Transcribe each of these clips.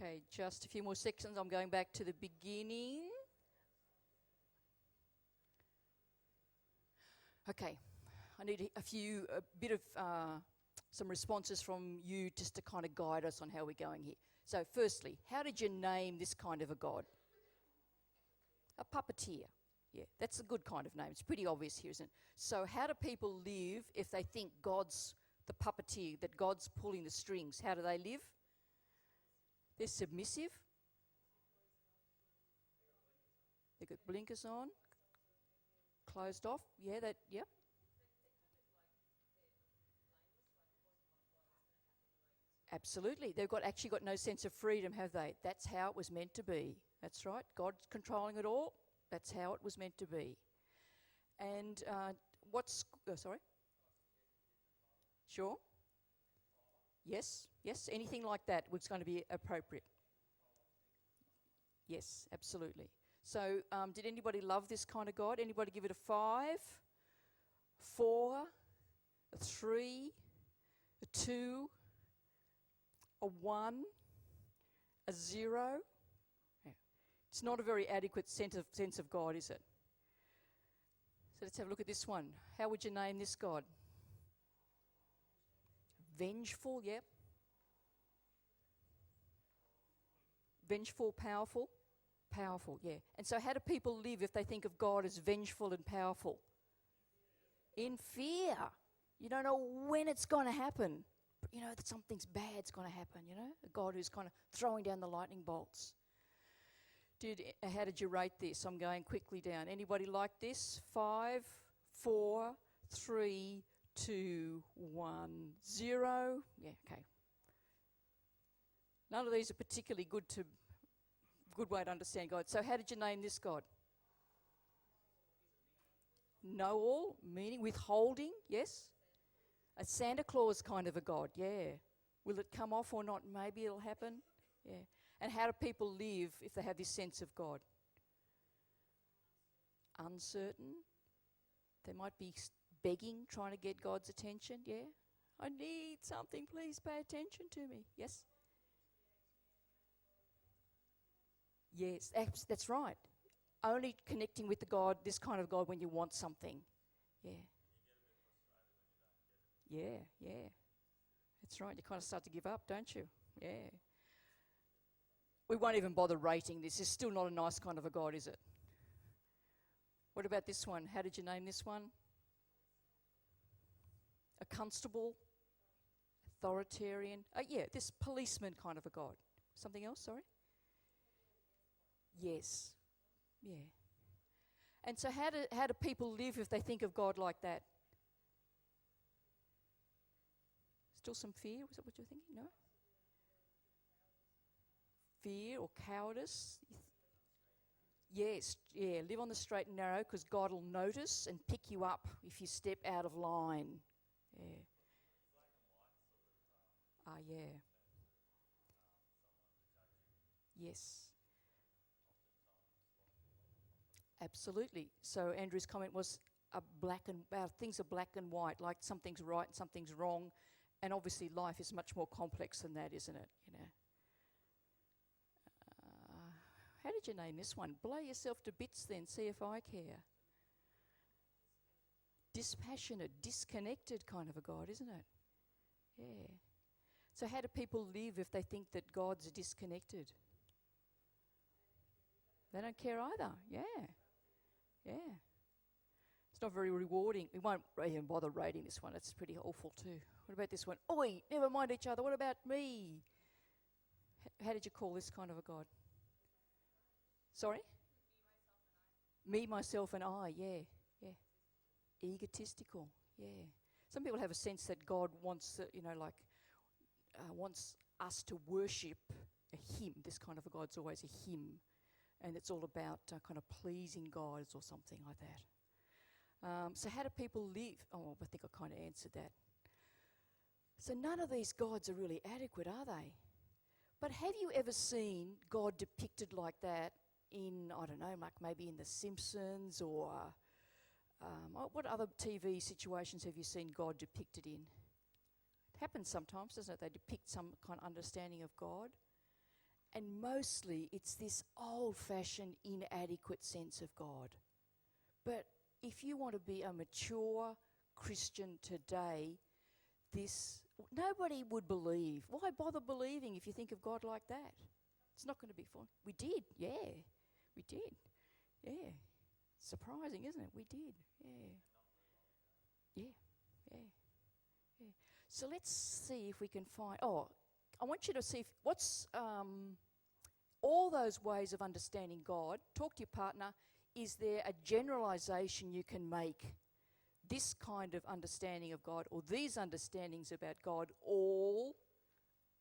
Okay, just a few more seconds. I'm going back to the beginning. Okay, I need a bit of some responses from you just to kind of guide us on how we're going here. So firstly, how did you name this kind of a god? A puppeteer. Yeah, that's a good kind of name. It's pretty obvious here, isn't it? So how do people live if they think God's the puppeteer, that God's pulling the strings? How do they live? They're submissive. They've got blinkers on. Closed off. Yeah, yep. Absolutely. They've actually got no sense of freedom, have they? That's how it was meant to be. That's right. God's controlling it all. That's how it was meant to be. And sorry? Sure? Yes, anything like that was going to be appropriate. Yes, absolutely. So did anybody love this kind of God? Anybody give it a 5, 4, a 3, a 2, a 1, a 0? Yeah. It's not a very adequate sense of God, is it? So let's have a look at this one. How would you name this God? Vengeful, yep. Vengeful, powerful? Powerful, yeah. And so how do people live if they think of God as vengeful and powerful? In fear. You don't know when it's going to happen. But you know that something's bad's going to happen, you know? A God who's kind of throwing down the lightning bolts. How did you rate this? I'm going quickly down. Anybody like this? 5, 4, 3, 2, 1, 0. Yeah, okay. None of these are particularly good way to understand God. So how did you name this God? Know all, meaning withholding, yes? A Santa Claus kind of a God, yeah. Will it come off or not? Maybe it'll happen. Yeah. And how do people live if they have this sense of God? Uncertain. They might be begging, trying to get God's attention, yeah? I need something, please pay attention to me. Yes? Yes, that's right. Only connecting with this kind of God when you want something. Yeah. Yeah. That's right. You kind of start to give up, don't you? Yeah. We won't even bother rating this. It's still not a nice kind of a God, is it? What about this one? How did you name this one? A constable? Authoritarian? This policeman kind of a God. Something else, sorry? Yes. Yeah. And so how do people live if they think of God like that? Still some fear? Was that what you're thinking? No? Fear or cowardice? Yes, yeah. Live on the straight and narrow because God will notice and pick you up if you step out of line. Yeah. Yeah. Yes. Absolutely. So Andrew's comment was things are black and white, like something's right and something's wrong, and obviously life is much more complex than that, isn't it? You know. How did you name this one? Blow yourself to bits then, see if I care. Dispassionate, disconnected kind of a God, isn't it? Yeah. So how do people live if they think that God's disconnected? They don't care either, yeah. It's not very rewarding. We won't even bother rating this one. It's pretty awful too. What about this one? Oi, never mind each other. What about me? How did you call this kind of a God? Sorry? Me, myself, and I. Yeah. Egotistical. Yeah. Some people have a sense that God wants, wants us to worship a him. This kind of a God's always a him. And it's all about kind of pleasing gods or something like that. So how do people live? Oh, I think I kind of answered that. So none of these gods are really adequate, are they? But have you ever seen God depicted like that in, I don't know, like maybe in The Simpsons or what other TV situations have you seen God depicted in? It happens sometimes, doesn't it? They depict some kind of understanding of God. And mostly it's this old-fashioned, inadequate sense of God. But if you want to be a mature Christian today, nobody would believe. Why bother believing if you think of God like that? It's not going to be fun. We did, yeah. We did, yeah. Surprising, isn't it? We did, yeah. Yeah, yeah, yeah. So let's see if we can find... I want you to see what's all those ways of understanding God. Talk to your partner. Is there a generalization you can make? This kind of understanding of God, or these understandings about God, all,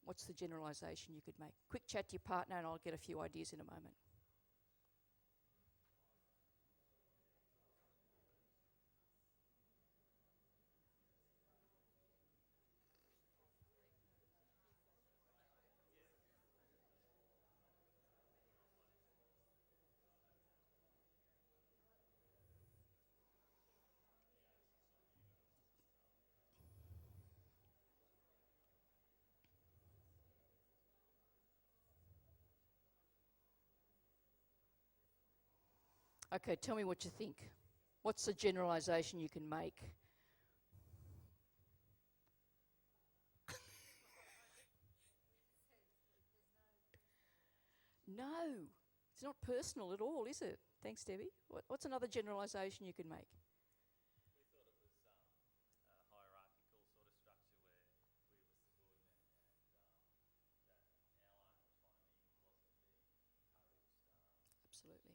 what's the generalization you could make? Quick chat to your partner and I'll get a few ideas in a moment. Okay, tell me what you think. What's the generalization you can make? No, it's not personal at all, is it? Thanks, Debbie. What's another generalization you can make? Absolutely.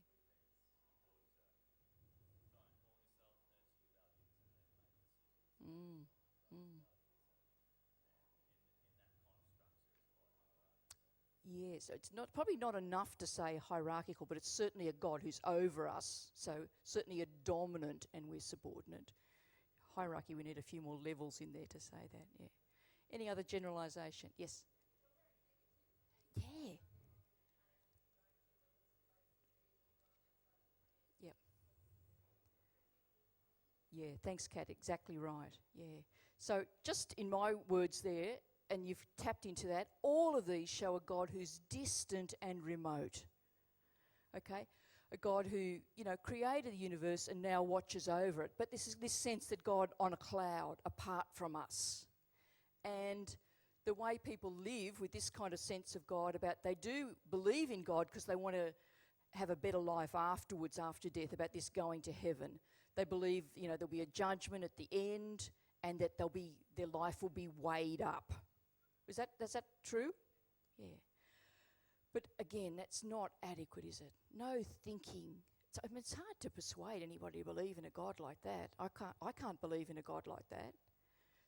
Mm, mm. Yes, it's probably not enough to say hierarchical, but it's certainly a God who's over us, so certainly a dominant and we're subordinate. Hierarchy, we need a few more levels in there to say that, yeah. Any other generalisation? Yes? Yeah. Yep. Yeah, thanks, Kat, exactly right, yeah. So just in my words there, and you've tapped into that, all of these show a God who's distant and remote. Okay? A God who, created the universe and now watches over it. But this is this sense that God on a cloud, apart from us. And the way people live with this kind of sense of God about, they do believe in God because they want to have a better life afterwards, after death, about this going to heaven. They believe, there'll be a judgment at the end and that their life will be weighed up. Is that true? Yeah. But again, that's not adequate, is it? No thinking. It's hard to persuade anybody to believe in a God like that. I can't believe in a God like that.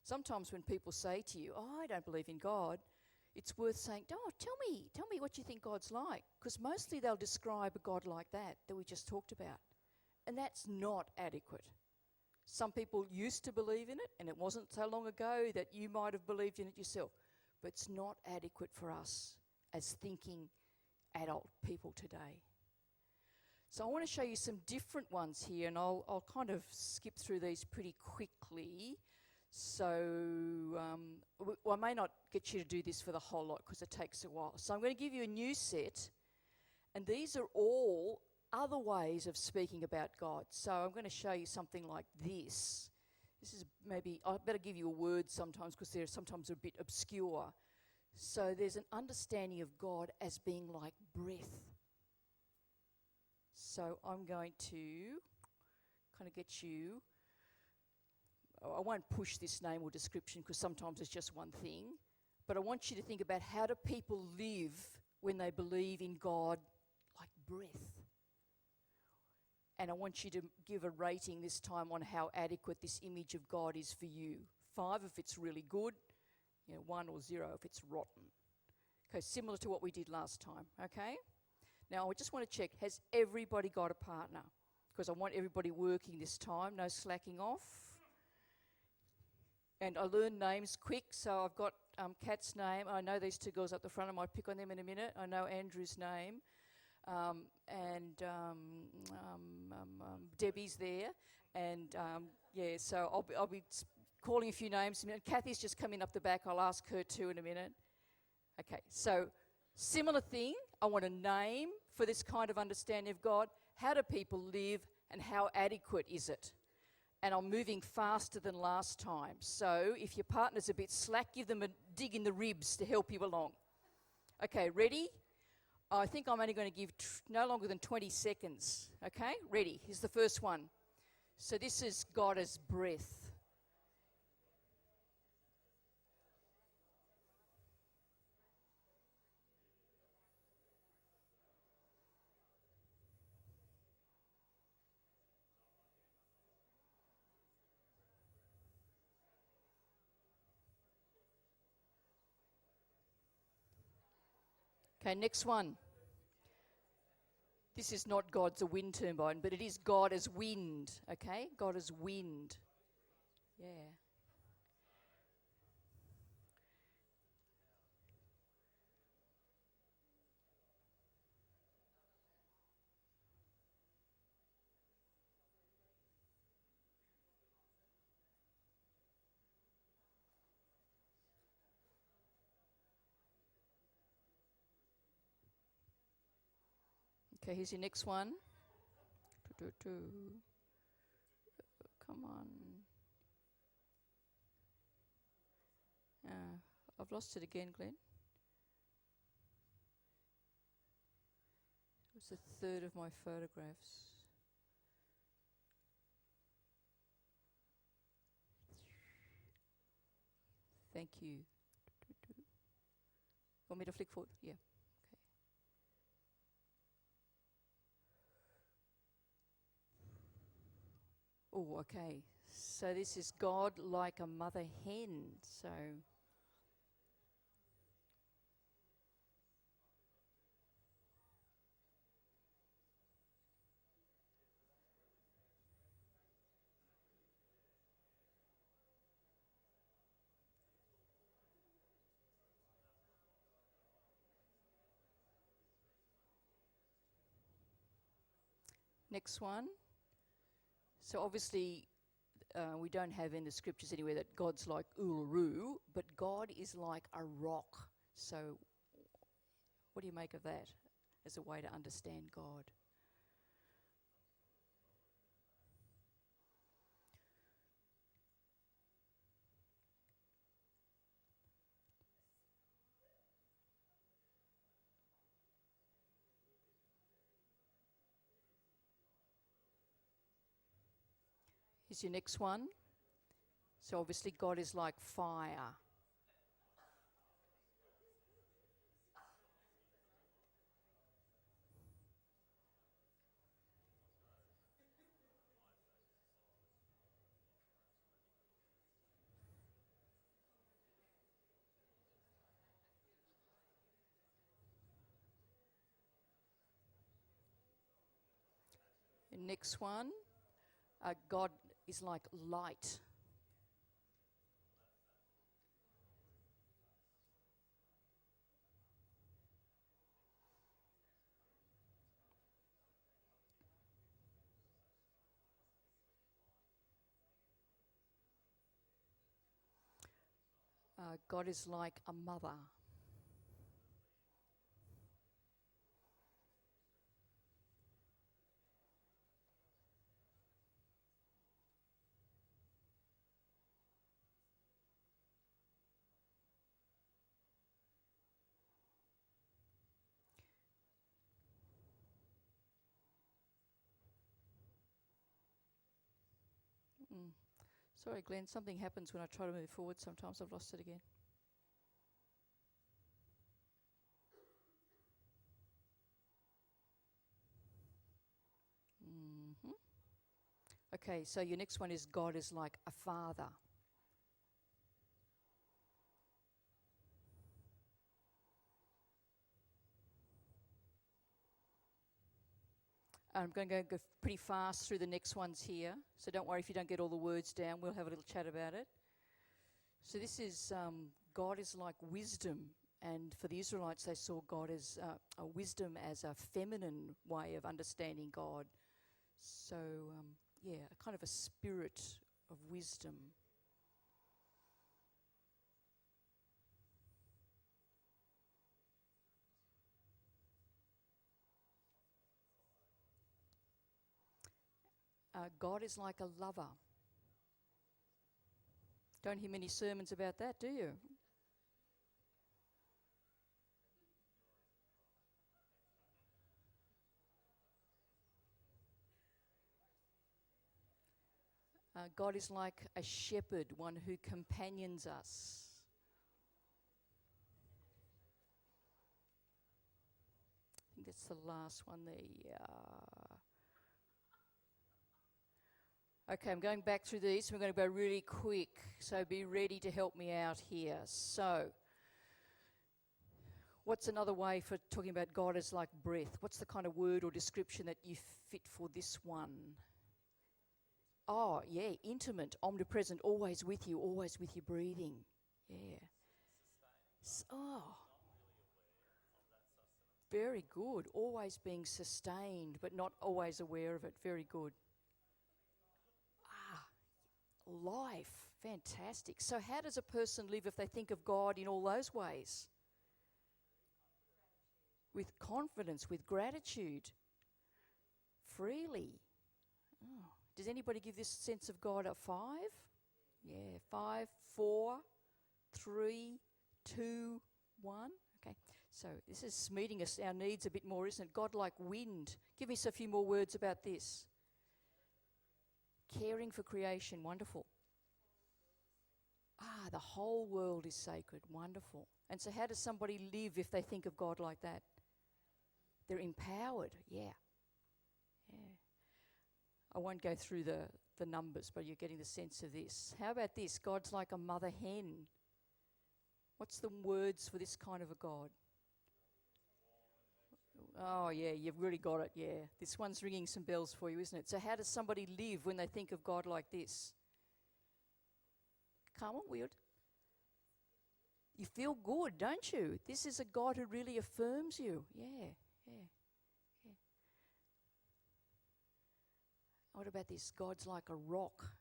Sometimes when people say to you, I don't believe in God, it's worth saying, tell me what you think God's like. Because mostly they'll describe a God like that we just talked about. And that's not adequate. Some people used to believe in it, and it wasn't so long ago that you might have believed in it yourself. But it's not adequate for us as thinking adult people today. So I want to show you some different ones here, and I'll kind of skip through these pretty quickly. So I may not get you to do this for the whole lot because it takes a while. So I'm going to give you a new set, and these are all other ways of speaking about God. So I'm going to show you something like this. This is maybe, I better give you a word sometimes because they're sometimes a bit obscure. So there's an understanding of God as being like breath. So I'm going to kind of get you, I won't push this name or description because sometimes it's just one thing, but I want you to think about how do people live when they believe in God like breath. And I want you to give a rating this time on how adequate this image of God is for you. 5 if it's really good, 1 or 0 if it's rotten. Okay, similar to what we did last time, okay? Now, I just want to check, has everybody got a partner? Because I want everybody working this time, no slacking off. And I learn names quick, so I've got Kat's name. I know these 2 girls up the front. I might pick on them in a minute. I know Andrew's name. And Debbie's there. And, so I'll be calling a few names. Kathy's just coming up the back. I'll ask her too in a minute. Okay, so Similar thing, I want a name for this kind of understanding of God. How do people live and how adequate is it? And I'm moving faster than last time. So if your partner's a bit slack, give them a dig in the ribs to help you along. Okay, ready? I think I'm only going to give no longer than 20 seconds. Okay, ready? Here's the first one. So this is God as breath. Okay, next one. This is not God's a wind turbine, but it is God as wind, okay? God as wind. Yeah. Okay, here's your next one. Come on. I've lost it again, Glenn. It's a third of my photographs. Thank you. Want me to flick forward? Yeah. Okay. Oh, okay. So this is God like a mother hen. So next one. So obviously we don't have in the scriptures anywhere that God's like Uluru, but God is like a rock. So what do you make of that as a way to understand God? Here's your next one. So obviously God is like fire. And next one, God is like light. God is like a mother. Mm. Sorry, Glenn, something happens when I try to move forward. Sometimes I've lost it again. Mm-hmm. Okay, so your next one is God is like a father. I'm going to go pretty fast through the next ones here, so don't worry if you don't get all the words down. We'll have a little chat about it. So this is God is like wisdom, and for the Israelites they saw God as a wisdom as a feminine way of understanding God. So yeah, a kind of a spirit of wisdom. God is like a lover. Don't hear many sermons about that, do you? God is like a shepherd, one who companions us. I think that's the last one there. Okay, I'm going back through these. We're going to go really quick, so be ready to help me out here. So, what's another way for talking about God as like breath? What's the kind of word or description that you fit for this one? Oh, yeah, intimate, omnipresent, always with you breathing. Yeah. Very good. Always being sustained, but not always aware of it. Very good. Life. Fantastic. So how does a person live if they think of God in all those ways? With confidence, with gratitude, freely. Oh. Does anybody give this sense of God a 5? Yeah, 5, 4, 3, 2, 1. Okay, so this is meeting us, our needs a bit more, isn't it? God like wind. Give me a few more words about this. Caring for creation, wonderful. The whole world is sacred, wonderful. And so how does somebody live if they think of God like that? They're empowered, yeah. I won't go through the numbers, but you're getting the sense of this. How about this? God's like a mother hen. What's the words for this kind of a God? Oh, yeah, you've really got it, yeah. This one's ringing some bells for you, isn't it? So how does somebody live when they think of God like this? Come on, weird. You feel good, don't you? This is a God who really affirms you. Yeah. What about this? God's like a rock.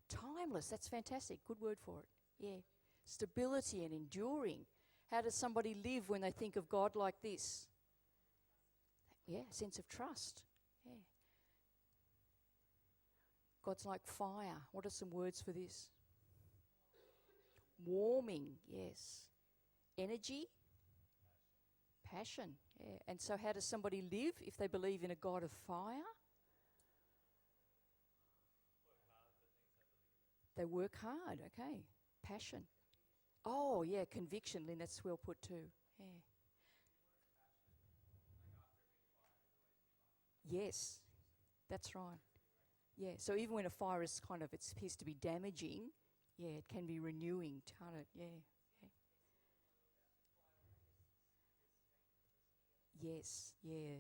Timeless, that's fantastic. Good word for it. Yeah. Stability and enduring. How does somebody live when they think of God like this? Yeah, sense of trust. Yeah. God's like fire. What are some words for this? Warming, yes. Energy, passion. Yeah. And so how does somebody live if they believe in a God of fire? They work hard, okay. Passion. Oh, yeah, conviction, Lynn, that's well put too. Yeah. Yes, that's right. Yeah, so even when a fire is kind of, it appears to be damaging, yeah, it can be renewing, can't it? Yeah. Yes, yeah.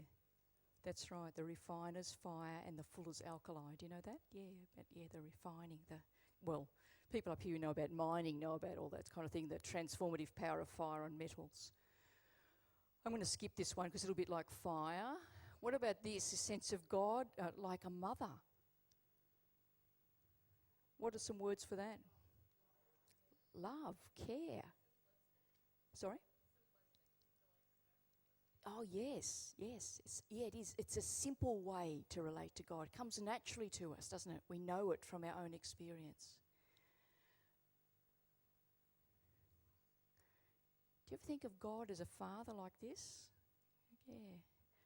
That's right, the refiner's fire and the fuller's alkali. Do you know that? Yeah, but yeah, the refining, people up here who know about mining know about all that kind of thing, the transformative power of fire on metals. I'm going to skip this one because it's a little bit like fire. What about this, a sense of God like a mother? What are some words for that? Love, care. Sorry? Oh, yes. It is. It's a simple way to relate to God. It comes naturally to us, doesn't it? We know it from our own experience. Do you ever think of God as a father like this? Yeah.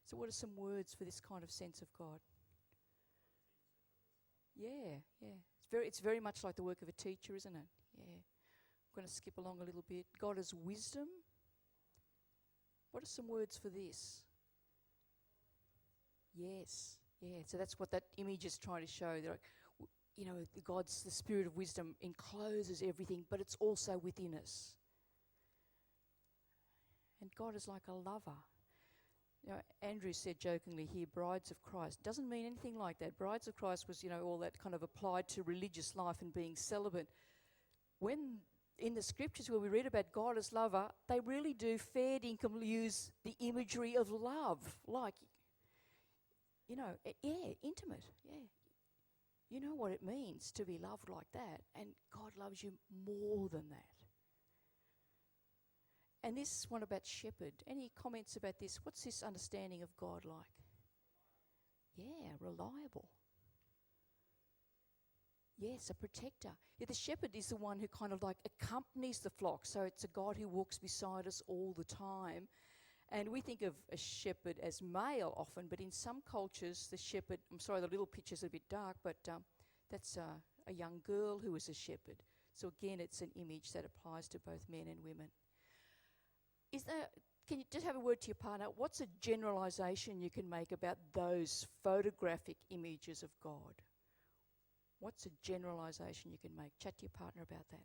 So what are some words for this kind of sense of God? Yeah. It's very much like the work of a teacher, isn't it? Yeah. I'm going to skip along a little bit. God is wisdom. What are some words for this? Yes. Yeah. So that's what that image is trying to show. That, the spirit of wisdom encloses everything, but it's also within us. And God is like a lover. Andrew said jokingly here, brides of Christ. Doesn't mean anything like that. Brides of Christ was, all that kind of applied to religious life and being celibate. When in the scriptures where we read about God as lover, they really do fair dinkum use the imagery of love. Like, intimate. Yeah. You know what it means to be loved like that. And God loves you more than that. And this one about shepherd. Any comments about this? What's this understanding of God like? Yeah, reliable. Yes, a protector. Yeah, the shepherd is the one who kind of like accompanies the flock. So it's a God who walks beside us all the time. And we think of a shepherd as male often, but in some cultures, the shepherd, I'm sorry, the little picture's a bit dark, but that's a young girl who is a shepherd. So again, it's an image that applies to both men and women. Can you just have a word to your partner? What's a generalisation you can make about those photographic images of God? What's a generalisation you can make? Chat to your partner about that.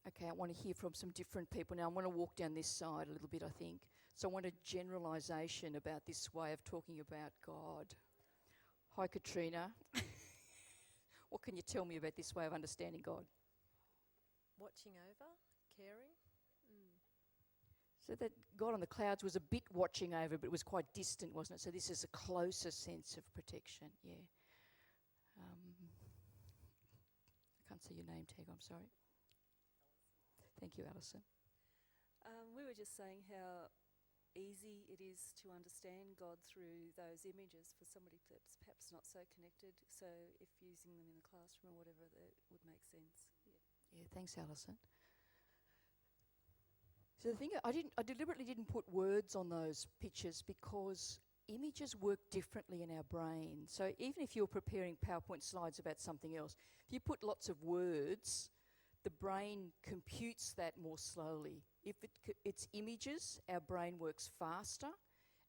Okay, I want to hear from some different people. Now, I want to walk down this side a little bit, I think. So I want a generalisation about this way of talking about God. Hi, Katrina. What can you tell me about this way of understanding God? Watching over, caring. So that God on the clouds was a bit watching over, but it was quite distant, wasn't it? So this is a closer sense of protection, yeah. I can't see your name tag, I'm sorry. Thank you, Alison. We were just saying how easy it is to understand God through those images for somebody that's perhaps not so connected. So if using them in the classroom or whatever, that would make sense. Yeah, thanks, Alison. So the thing, I deliberately didn't put words on those pictures because images work differently in our brain. So even if you're preparing PowerPoint slides about something else, if you put lots of words, the brain computes that more slowly. If it's images, our brain works faster,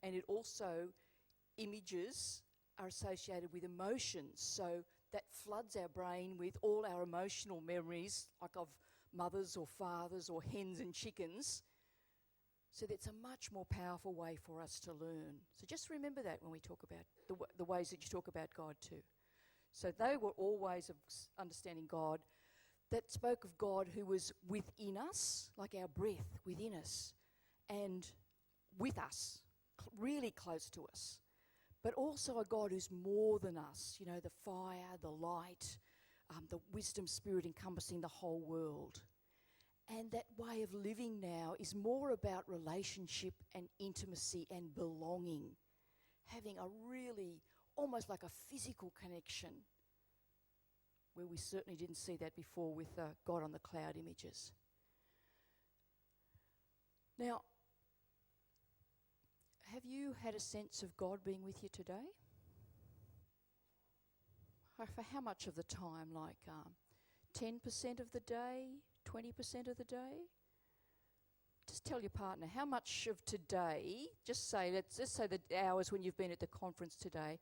and it also, images are associated with emotions, so that floods our brain with all our emotional memories, like of mothers or fathers or hens and chickens. So that's a much more powerful way for us to learn. So just remember that when we talk about the ways that you talk about God too. So they were all ways of understanding God that spoke of God who was within us, like our breath within us, and with us, really close to us. But also a God who's more than us, you know, the fire, the light, the wisdom spirit encompassing the whole world. And that way of living now is more about relationship and intimacy and belonging, having a really, almost like a physical connection, where we certainly didn't see that before with God on the cloud images. Now, have you had a sense of God being with you today? For how much of the time? Like 10% of the day? 20% of the day? Just tell your partner how much of today, just say the hours when you've been at the conference today,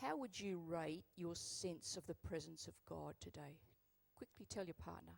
how would you rate your sense of the presence of God today? Quickly tell your partner.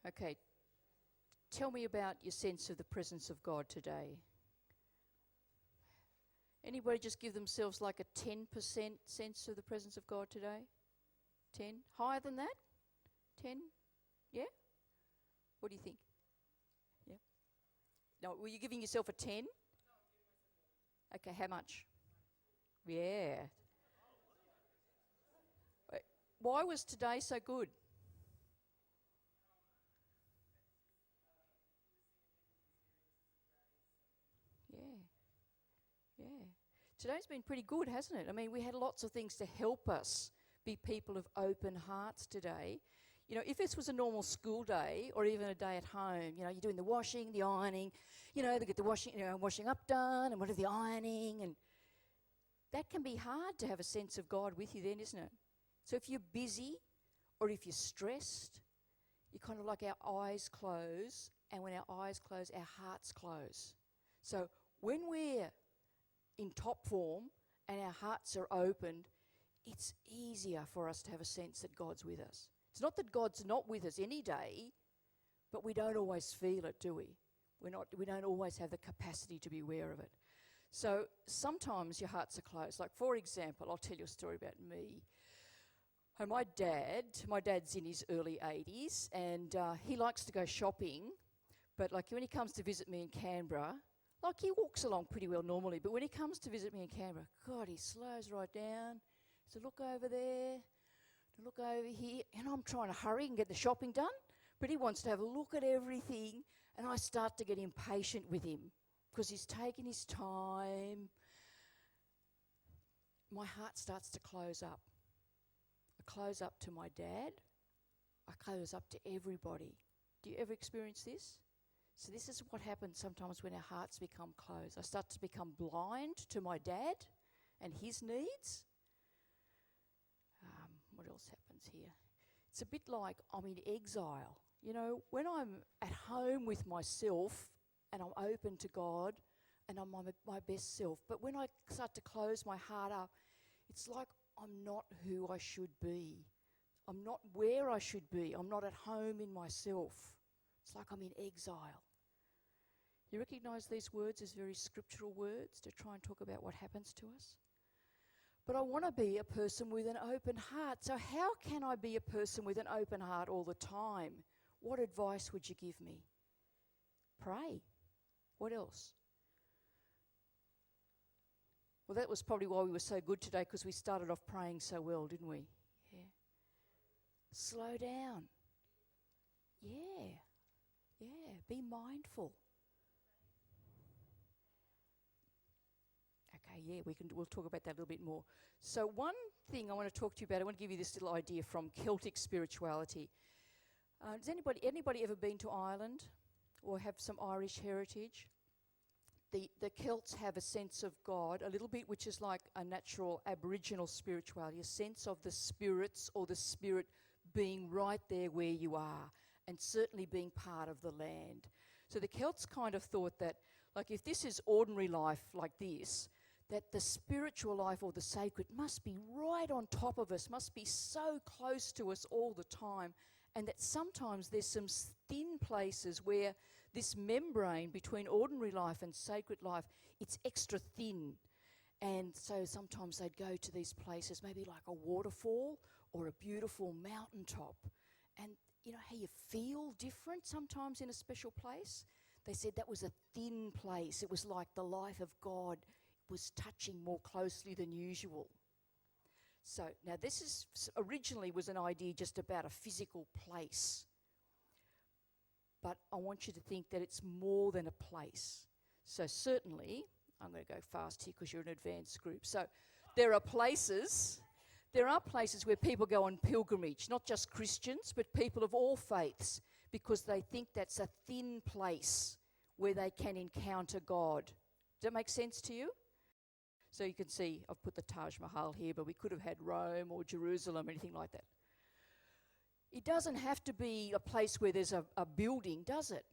Okay, tell me about your sense of the presence of God today. Anybody just give themselves like a 10% sense of the presence of God today? 10? Higher than that? 10? Yeah? What do you think? Yeah? No, were you giving yourself a 10? Okay, how much? Yeah. Why was today so good? Yeah. Today's been pretty good, hasn't it? I mean, we had lots of things to help us be people of open hearts today. You know, if this was a normal school day or even a day at home, you know, you're doing the washing, the ironing, you know, they get the washing, you know, washing up done and whatever, the ironing, and that can be hard to have a sense of God with you then, isn't it? So if you're busy or if you're stressed, you kind of like our eyes close, and when our eyes close, our hearts close. So when we're in top form and our hearts are opened, it's easier for us to have a sense that God's with us. It's not that God's not with us any day, but we don't always feel it, do we? We don't always have the capacity to be aware of it. So sometimes your hearts are closed. Like, for example, I'll tell you a story about me. My dad's in his early 80s, and he likes to go shopping, but like when he comes to visit me in Canberra, like he walks along pretty well normally, but when he comes to visit me in Canberra, God, he slows right down. So look over there, look over here, and I'm trying to hurry and get the shopping done, but he wants to have a look at everything, and I start to get impatient with him because he's taking his time. My heart starts to close up. I close up to my dad. I close up to everybody. Do you ever experience this? So this is what happens sometimes when our hearts become closed. I start to become blind to my dad and his needs. What else happens here? It's a bit like I'm in exile. You know, when I'm at home with myself and I'm open to God and I'm my best self, but when I start to close my heart up, it's like I'm not who I should be. I'm not where I should be. I'm not at home in myself. It's like I'm in exile. You recognise these words as very scriptural words to try and talk about what happens to us? But I want to be a person with an open heart. So how can I be a person with an open heart all the time? What advice would you give me? Pray. What else? Well, that was probably why we were so good today, because we started off praying so well, didn't we? Yeah. Slow down. Yeah. Yeah. Be mindful. Okay, yeah, we'll talk about that a little bit more. So one thing I want to talk to you about, I want to give you this little idea from Celtic spirituality. Has anybody ever been to Ireland or have some Irish heritage? The Celts have a sense of God, a little bit, which is like a natural Aboriginal spirituality, a sense of the spirits or the spirit being right there where you are, and certainly being part of the land. So the Celts kind of thought that, like, if this is ordinary life like this, that the spiritual life or the sacred must be right on top of us, must be so close to us all the time, and that sometimes there's some thin places where this membrane between ordinary life and sacred life, it's extra thin. And so sometimes they'd go to these places, maybe like a waterfall or a beautiful mountaintop, and you know how you feel different sometimes in a special place? They said that was a thin place. It was like the life of God was touching more closely than usual. So now this is originally was an idea just about a physical place. But I want you to think that it's more than a place. So certainly, I'm going to go fast here because you're an advanced group. So there are places where people go on pilgrimage, not just Christians, but people of all faiths, because they think that's a thin place where they can encounter God. Does that make sense to you? So you can see, I've put the Taj Mahal here, but we could have had Rome or Jerusalem, anything like that. It doesn't have to be a place where there's a building, does it?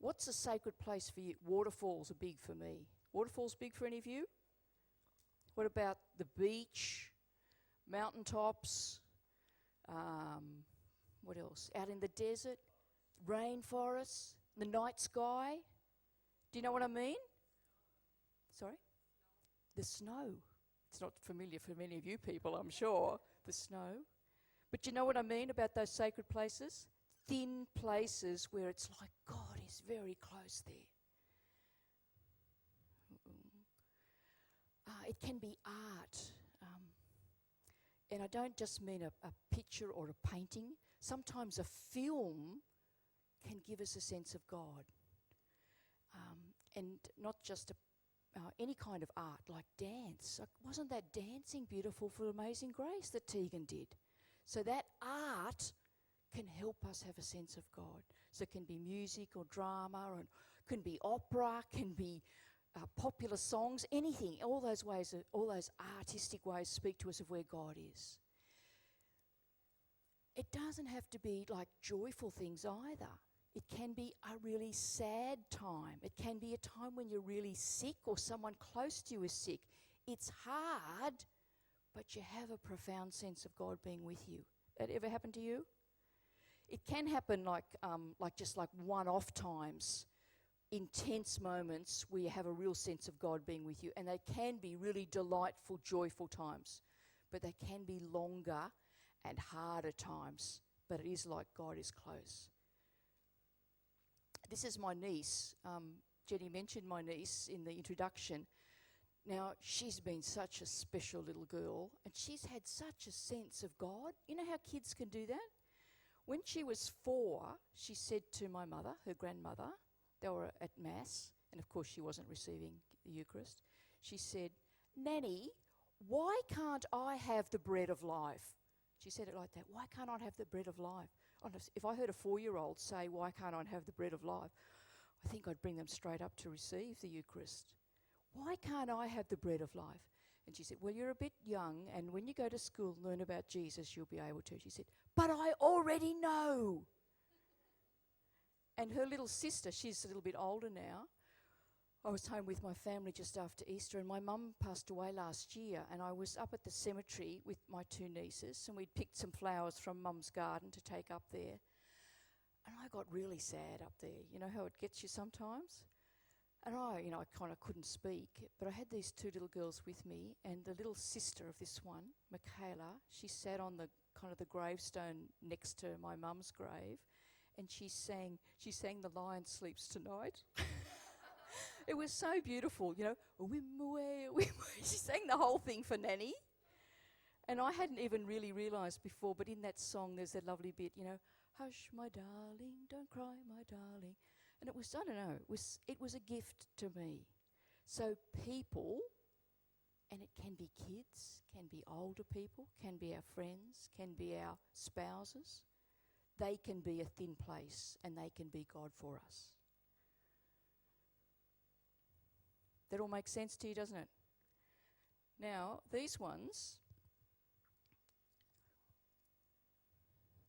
What's a sacred place for you? Waterfalls are big for me. Waterfalls big for any of you? What about the beach, mountaintops, what else? Out in the desert, rainforests, the night sky. Do you know what I mean? Sorry? The snow. It's not familiar for many of you people, I'm sure. The snow. But you know what I mean about those sacred places? Thin places where it's like God is very close there. It can be art. And I don't just mean a picture or a painting. Sometimes a film can give us a sense of God. And not just a any kind of art, like dance. Like, wasn't that dancing beautiful for Amazing Grace that Tegan did? So that art can help us have a sense of God. So it can be music or drama, or can be opera, can be popular songs, anything. All those ways, all those artistic ways speak to us of where God is. It doesn't have to be like joyful things either. It can be a really sad time. It can be a time when you're really sick or someone close to you is sick. It's hard, but you have a profound sense of God being with you. That ever happened to you? It can happen like just like one-off times, intense moments where you have a real sense of God being with you, and they can be really delightful, joyful times, but they can be longer and harder times, but it is like God is close. This is my niece. Jenny mentioned my niece in the introduction. Now, she's been such a special little girl, and she's had such a sense of God. You know how kids can do that? When she was 4, she said to my mother, her grandmother, they were at Mass, and of course she wasn't receiving the Eucharist. She said, "Nanny, why can't I have the bread of life?" She said it like that. Why can't I have the bread of life? Honest, if I heard a 4-year-old say, "Why can't I have the bread of life?" I think I'd bring them straight up to receive the Eucharist. Why can't I have the bread of life? And she said, "Well, you're a bit young, and when you go to school and learn about Jesus, you'll be able to." She said, "But I already know." And her little sister, she's a little bit older now. I was home with my family just after Easter, and my mum passed away last year, and I was up at the cemetery with my 2 nieces, and we'd picked some flowers from Mum's garden to take up there. And I got really sad up there. You know how it gets you sometimes? And I kind of couldn't speak, but I had these 2 little girls with me, and the little sister of this one, Michaela, she sat on the kind of the gravestone next to my mum's grave, and she sang The Lion Sleeps Tonight. It was so beautiful, you know. "A whim away, a whim away." She sang the whole thing for Nanny. And I hadn't even really realised before, but in that song there's that lovely bit, you know, "Hush, my darling, don't cry, my darling." And it was, I don't know, it was a gift to me. So people, and it can be kids, can be older people, can be our friends, can be our spouses, they can be a thin place and they can be God for us. That all makes sense to you, doesn't it? Now, these ones,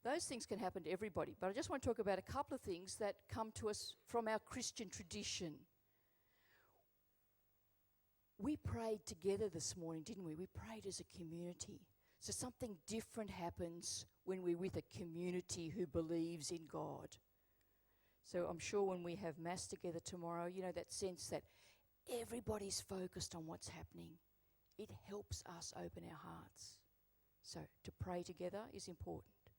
those things can happen to everybody, but I just want to talk about a couple of things that come to us from our Christian tradition. We prayed together this morning, didn't we? We prayed as a community. So something different happens when we're with a community who believes in God. So I'm sure when we have Mass together tomorrow, you know, that sense that everybody's focused on what's happening. It helps us open our hearts. So to pray together is important.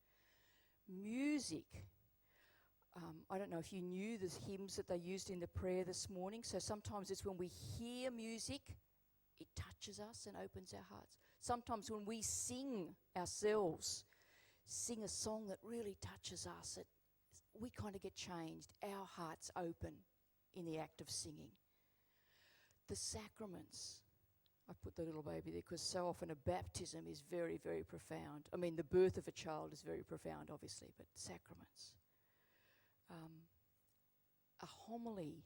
Music. I don't know if you knew the hymns that they used in the prayer this morning. So sometimes it's when we hear music, it touches us and opens our hearts. Sometimes when we sing ourselves, sing a song that really touches us, we kind of get changed. Our hearts open in the act of singing. The sacraments. I put the little baby there because so often a baptism is very, very profound. I mean, the birth of a child is very profound, obviously, but sacraments. A homily,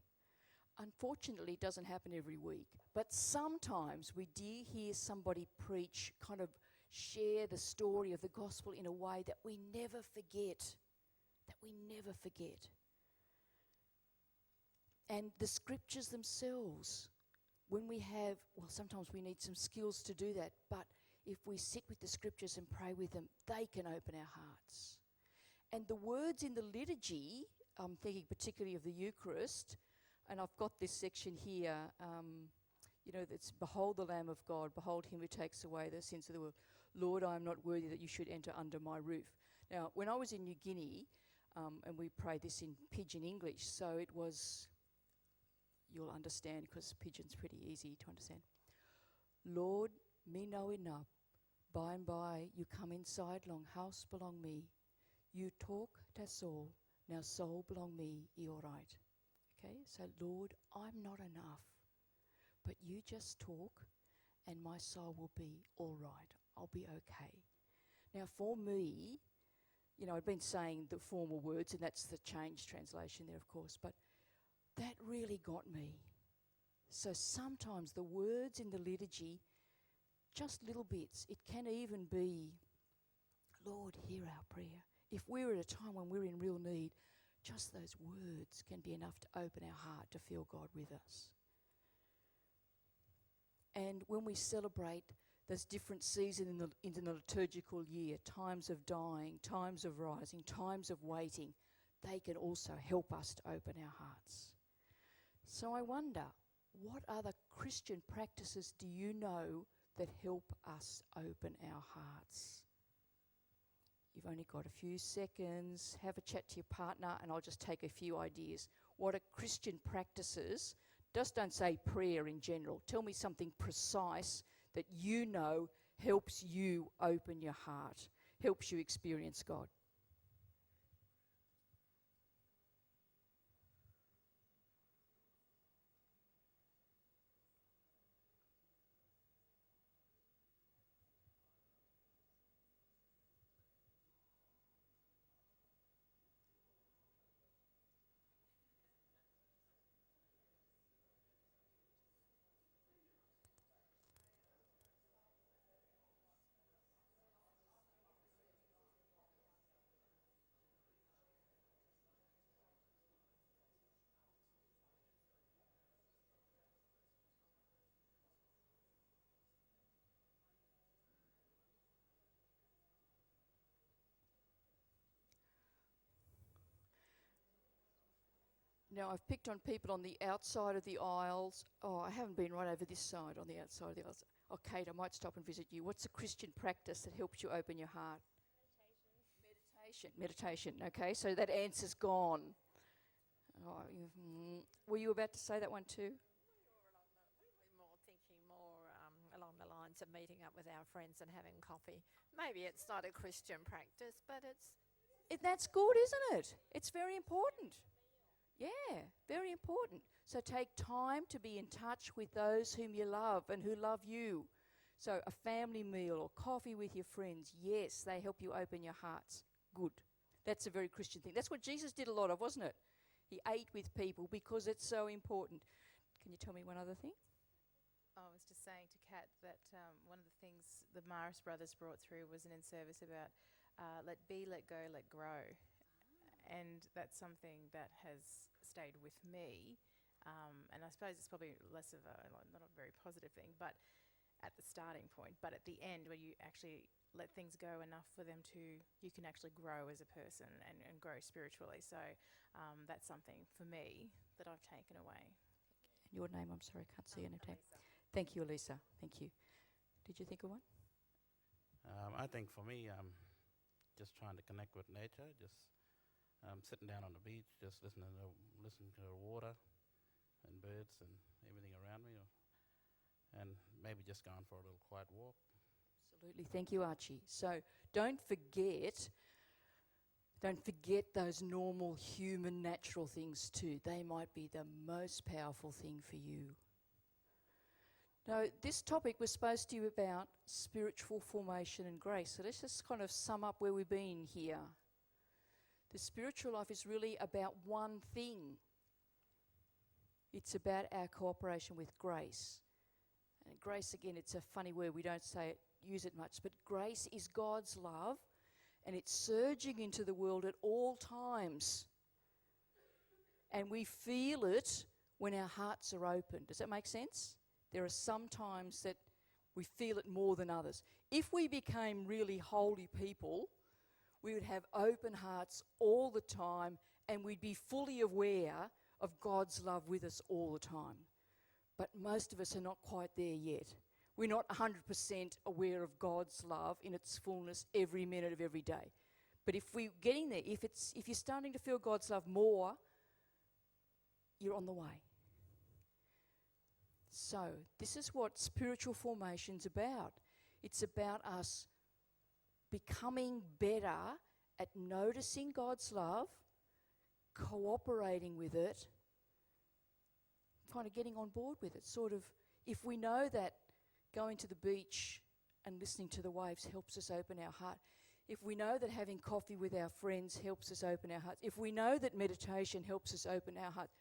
unfortunately, doesn't happen every week, but sometimes we do hear somebody preach, kind of share the story of the gospel in a way that we never forget, And the scriptures themselves, when we have, well, sometimes we need some skills to do that, but if we sit with the scriptures and pray with them, they can open our hearts. And the words in the liturgy, I'm thinking particularly of the Eucharist, and I've got this section here, that's "Behold the Lamb of God, behold him who takes away the sins of the world. Lord, I am not worthy that you should enter under my roof." Now, when I was in New Guinea, and we prayed this in Pidgin English, so it was, you'll understand because Pidgin's pretty easy to understand. "Lord, me know enough. By and by you come inside long house belong me. You talk to soul. Now soul belong me, you all right." Okay, so Lord, I'm not enough, but you just talk and my soul will be all right. I'll be okay. Now for me, I've been saying the formal words, and that's the changed translation there, of course, but that really got me. So sometimes the words in the liturgy, just little bits, it can even be, Lord, hear our prayer. If we're at a time when we're in real need, just those words can be enough to open our heart to feel God with us. And when we celebrate those different seasons in the liturgical year, times of dying, times of rising, times of waiting, they can also help us to open our hearts. So I wonder, what other Christian practices do you know that help us open our hearts? You've only got a few seconds. Have a chat to your partner and I'll just take a few ideas. What are Christian practices? Just don't say prayer in general. Tell me something precise that you know helps you open your heart, helps you experience God. Now, I've picked on people on the outside of the aisles. Oh, I haven't been right over this side on the outside of the aisles. Oh, Kate, I might stop and visit you. What's a Christian practice that helps you open your heart? Meditation. Okay, so that answer's gone. Oh, were you about to say that one too? We were more thinking along the lines of meeting up with our friends and having coffee. Maybe it's not a Christian practice, but That's good, isn't it? It's very important. Yeah, very important. So take time to be in touch with those whom you love and who love you. So a family meal or coffee with your friends, yes, they help you open your hearts. Good. That's a very Christian thing. That's what Jesus did a lot of, wasn't it? He ate with people because it's so important. Can you tell me one other thing? I was just saying to Kat that one of the things the Maris brothers brought through was an in-service about let be, let go, let grow. And that's something that has stayed with me. And I suppose it's probably less of not a very positive thing, but at the starting point. But at the end, where you actually let things go enough for them you can actually grow as a person and grow spiritually. So that's something for me that I've taken away. Your name, I'm sorry, I can't see your name. Thank you, Elisa. Thank you. Did you think of one? I think for me, just trying to connect with nature, just sitting down on the beach, just listening to the water and birds and everything around me, and maybe just going for a little quiet walk. Absolutely. Thank you, Archie. So don't forget those normal human natural things too. They might be the most powerful thing for you. Now, this topic was supposed to be about spiritual formation and grace. So let's just kind of sum up where we've been here. The spiritual life is really about one thing. It's about our cooperation with grace. And grace, again, it's a funny word. We don't use it much. But grace is God's love, and it's surging into the world at all times. And we feel it when our hearts are open. Does that make sense? There are some times that we feel it more than others. If we became really holy people, we would have open hearts all the time, and we'd be fully aware of God's love with us all the time. But most of us are not quite there yet. We're not 100% aware of God's love in its fullness every minute of every day. But if we're getting there, if you're starting to feel God's love more, you're on the way. So this is what spiritual formation's about. It's about us becoming better at noticing God's love, cooperating with it, kind of getting on board with it, sort of if we know that going to the beach and listening to the waves helps us open our heart, if we know that having coffee with our friends helps us open our hearts, if we know that meditation helps us open our hearts,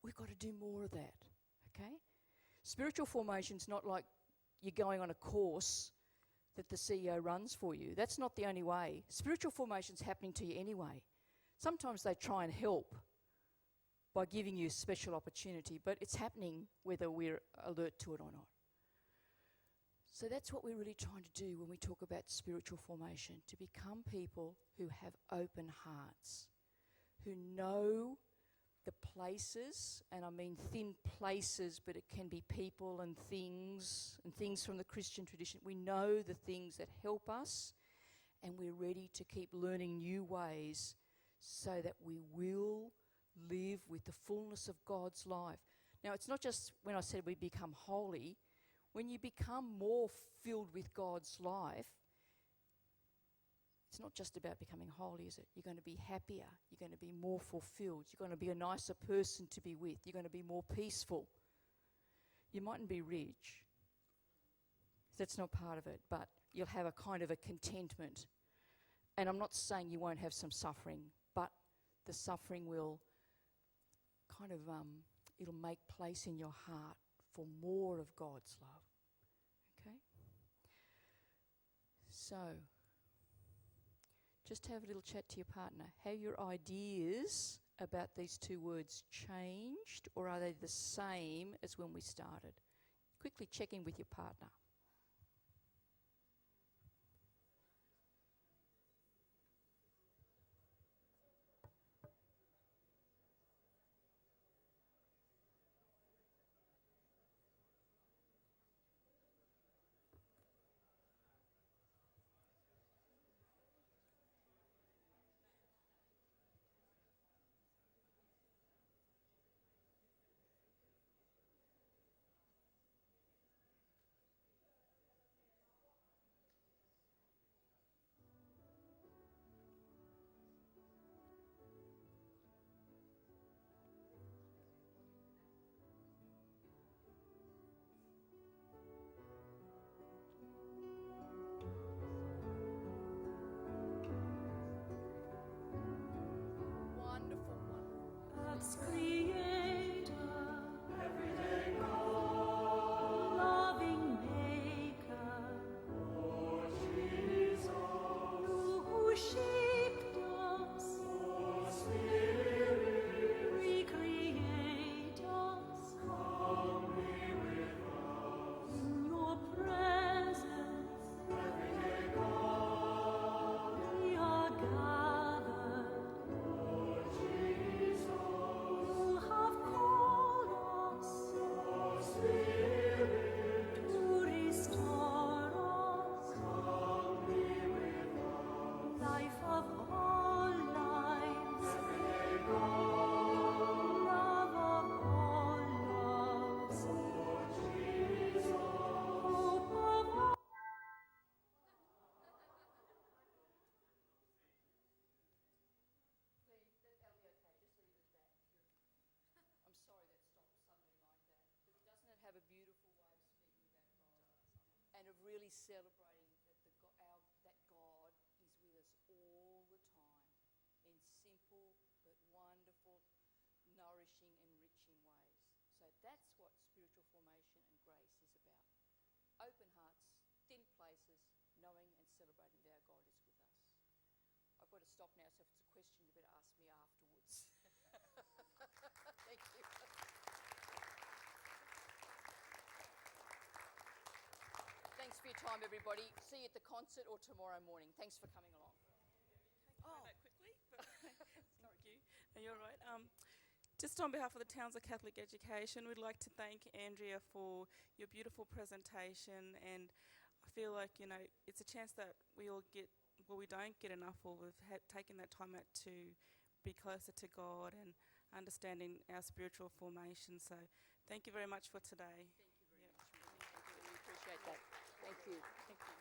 we've got to do more of that, okay? Spiritual formation's not like you're going on a course that the CEO runs for you. That's not the only way. Spiritual formation's happening to you anyway. Sometimes they try and help by giving you a special opportunity, but it's happening whether we're alert to it or not. So that's what we're really trying to do when we talk about spiritual formation, to become people who have open hearts, who know the places, and I mean thin places, but it can be people and things from the Christian tradition. We know the things that help us, and we're ready to keep learning new ways so that we will live with the fullness of God's life. Now, it's not just when I said we become holy. When you become more filled with God's life, it's not just about becoming holy, is it? You're going to be happier. You're going to be more fulfilled. You're going to be a nicer person to be with. You're going to be more peaceful. You mightn't be rich. That's not part of it, but you'll have a kind of a contentment. And I'm not saying you won't have some suffering, but the suffering will kind of, it'll make place in your heart for more of God's love. Okay? So, just have a little chat to your partner. Have your ideas about these two words changed, or are they the same as when we started? Quickly check in with your partner. Have a beautiful way of speaking about God and of really celebrating that God is with us all the time in simple but wonderful, nourishing, enriching ways. So that's what spiritual formation and grace is about. Open hearts, thin places, knowing and celebrating that our God is with us. I've got to stop now, so if it's a question, you better ask me afterwards. Thank you. Thanks for your time, everybody. See you at the concert or tomorrow morning. Thanks for coming along. That quickly, but thank you. No, you're right. Just on behalf of the Townsville Catholic Education, we'd like to thank Andrea for your beautiful presentation, and I feel like, you know, it's a chance that we all get, well, we don't get enough of taking that time out to be closer to God and understanding our spiritual formation. So thank you very much for today. Thank you very much. We appreciate that. Thank you. Thank you.